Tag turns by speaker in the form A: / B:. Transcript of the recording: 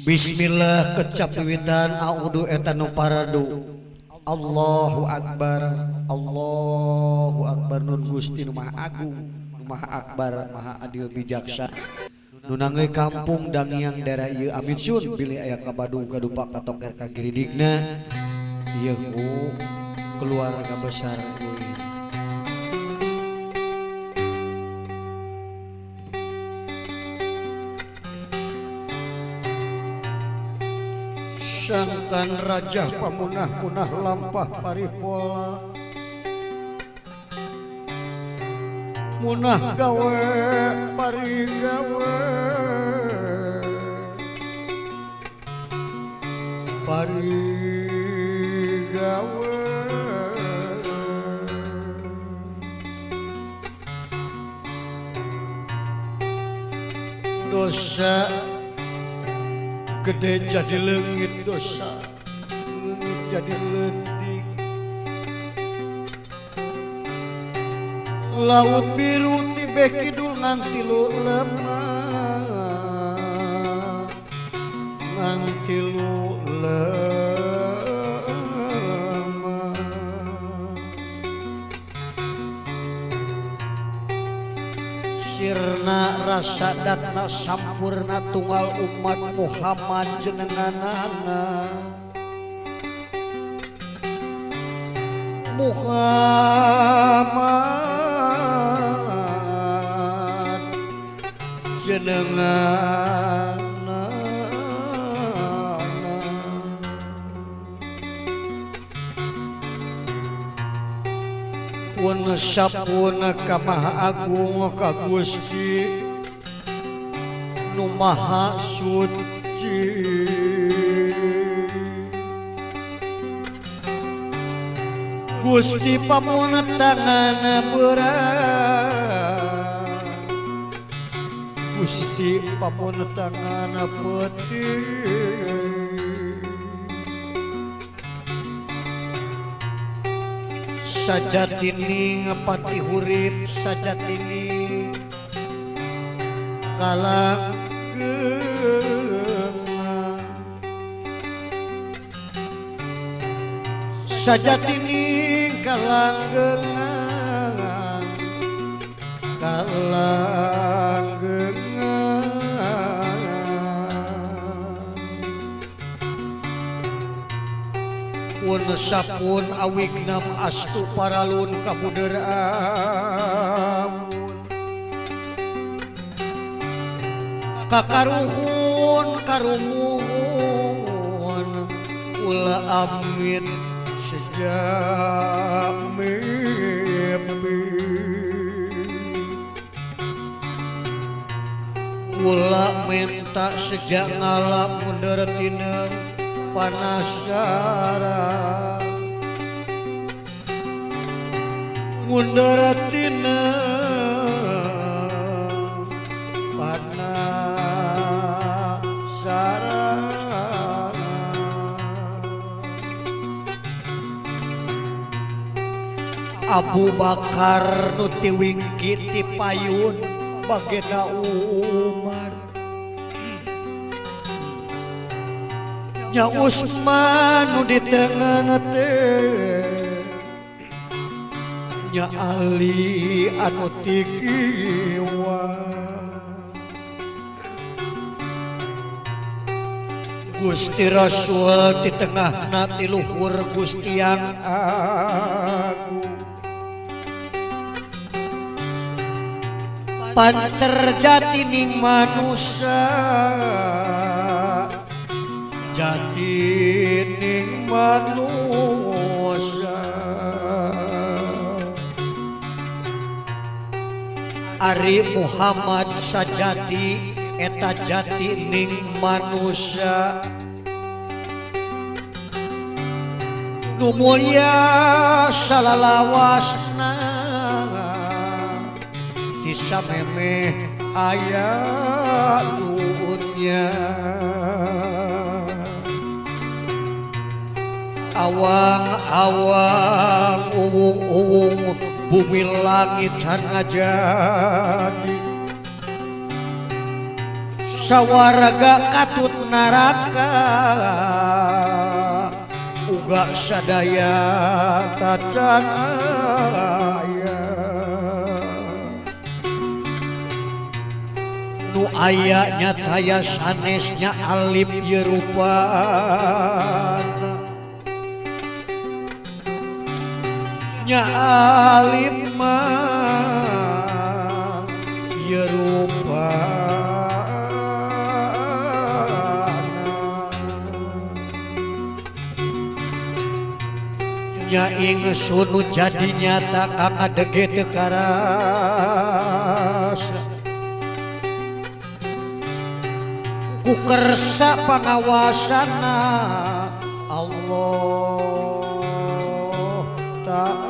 A: Bismillah kecap wiwitan audu eta nu paradu. Allahu Akbar, Allahu Akbar. Nun Gusti nu Maha Agung, nu Maha Akbar, Maha Adil Bijaksana. Nu nangeuy kampung dangiang daerah ieu amin sun bilih aya ka Badung kadupa katoker ka Giridigna. Ieu ku keluarga besar kuy. Sangkan raja pamunah-munah lampah paripola, munah gawe parigawe, parigawe. Dosa gede jadi leungit, dosa leungit jadi leutik. Laut biru tibe kidul nganti lu lemah, nganti lu lemah. Sirna rasa datna sampurna tunggal umat Muhammad jenenganana. Muhammad jenenganana. Pun sapuna ka Maha Agung ka Gusti nu Maha Suci. Gusti pamuntenana berat, Gusti pamuntenana peuting. Sajatini ngepati hurip, sajatini kalanggengan, sajatini kalanggengan, kalanggengan. Pun sapun awignam astu paralun kabuder amun, kakaruhun karumuhun ulah amit sejak mimpi, ulah minta sejak ngalam mundur tinen panasaran, mundur tinen panasaran. Abu Bakar nu ti wingki ti payun bagena Umar, nya Usman nu di tengah teh, nya Ali anu ti kiwa. Gusti Rasul di tengahna ti luhur Gusti yang Agung, pancer jatining manusia, jatining manusia. Ari Muhammad sajati eta jatining manusia, nu mulya salalawasna kisah memeh aya luhutnya. Awang-awang uwung-uwung bumi langit can ngajadi, sawarga katut naraka uga sadaya tacan aya nu aya nyataya sanesnya alip yerupana nya alip mah yerupana nya ingsun jadi nyata kang adege teu karasa ku kersa pangawasana Allah Ta'ala